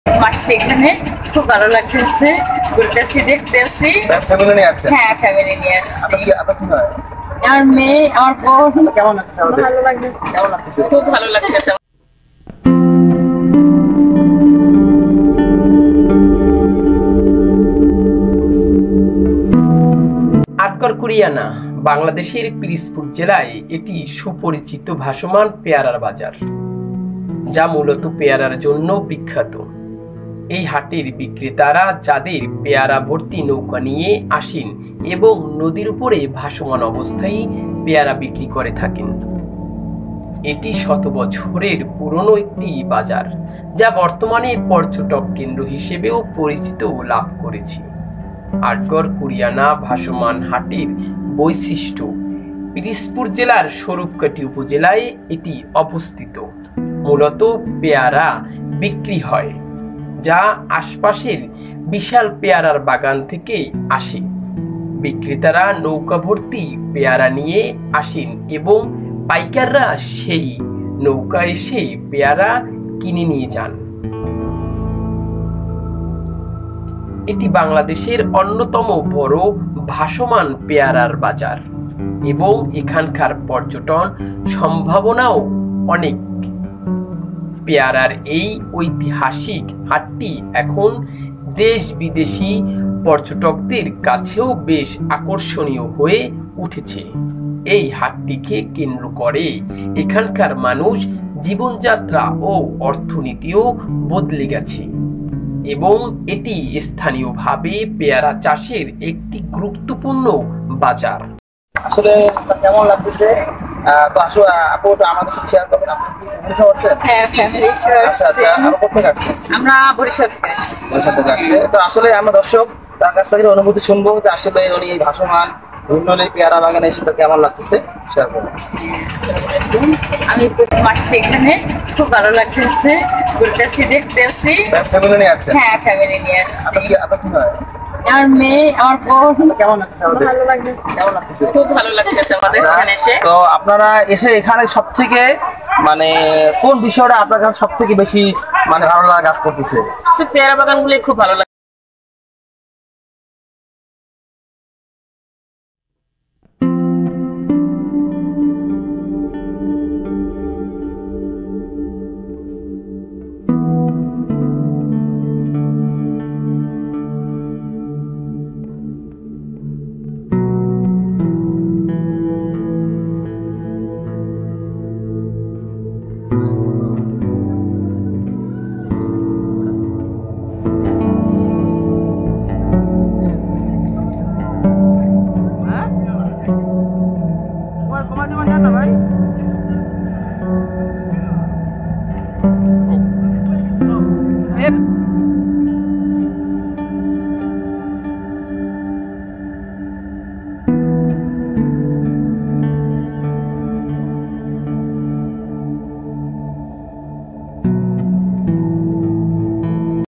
আসছি এখানে, খুব ভালো লাগতেছে, ঘুরতেছি, দেখতেছি। ফ্যামিলি নিয়ে আসছেন? হ্যাঁ, ফ্যামিলি নিয়ে আসছি। আপনার কি হয়? আমার মেয়ে, আমার বোন। কেমন লাগছে? ভালো লাগছে, কেমন লাগতেছে? খুব ভালো লাগতেছে। আটগড় কুরিয়ানা বাংলাদেশের পিরিজপুর জেলায় এটি সুপরিচিত ভাসমান পেয়ারার বাজার, যা মূলত পেয়ারার জন্য বিখ্যাত। এই হাটের বিক্রেতারা যাদের পেয়ারা ভর্তি নৌকা নিয়ে আসেন এবং নদীর উপরে ভাসমান অবস্থায় পেয়ারা বিক্রি করে থাকেন। এটি শত বছরের পুরনো একটি বাজার, যা বর্তমানে পর্যটক কেন্দ্র হিসেবেও পরিচিত লাভ করেছে। আটগড় কুরিয়ানা ভাসমান হাটের বৈশিষ্ট্য: পিরিজপুর জেলার স্বরূপকাঠি উপজেলায় এটি অবস্থিত। মূলত পেয়ারা বিক্রি হয়, যা আশপাশের বিশাল পেয়ারার বাগান থেকে আসে। বিক্রেতারা নৌকা ভর্তি পেয়ারা নিয়ে আসেন এবং পাইকাররা সেই নৌকা এসে পেয়ারা কিনে নিয়ে যান। এটি বাংলাদেশের অন্যতম বড় ভাসমান পেয়ারার বাজার এবং এখানকার পর্যটন সম্ভাবনাও অনেক। পেয়ারার এই ঐতিহাসিক হাটটি এখন দেশ বিদেশি পর্যটকদের কাছেও বেশ আকর্ষণীয় হয়ে উঠেছে। এই হাটটিকে কেন্দ্র করে এখানকার মানুষ জীবনযাত্রা ও অর্থনীতিও বদলে গেছে এবং এটি স্থানীয়ভাবে পেয়ারা চাষের একটি গুরুত্বপূর্ণ বাজার। আসলে কেমন লাগতেছে? তো আসলে আপু আমাদের সাথে শেয়ার করবেন, আপনি কি বরিশাল আসছেন? হ্যাঁ, ফ্যামিলি আচ্ছা আচ্ছা, আমরা কোথায় আসছেন? আমরা বরিশাল থেকে আসছি। বরিশাল থেকে আসছে। তো আসলে আমরা দর্শক তার কাছ থেকে অনুভূতি শুনবো যে আসলে উনি এই ভাসমান ঘূর্ণলে পেয়ারা বাগানে সেটা কেমন লাগতেছে শেয়ার করবেন। আমি প্রথম আসছি এখানে, খুব ভালো লাগতেছে, ঘুরতেছি, দেখতেছি। ফ্যামিলি নিয়ে আসছেন? হ্যাঁ, ফ্যামিলি নিয়ে আসছি। আপনার কি হয়? আমার মেয়ে, আমার বোন। কেমন লাগতেছে? ভালো লাগছে, কেমন লাগতেছে? খুব ভালো লাগতেছে আমাদের এখানে এসে। তো আপনারা এসে এখানে সব থেকে মানে কোন বিষয়টা আপনার কাছে সব থেকে বেশি মানে ভালো লাগা কাজ করতেছে? পেয়ারা বাগানগুলি খুব ভালো লাগে। ভাই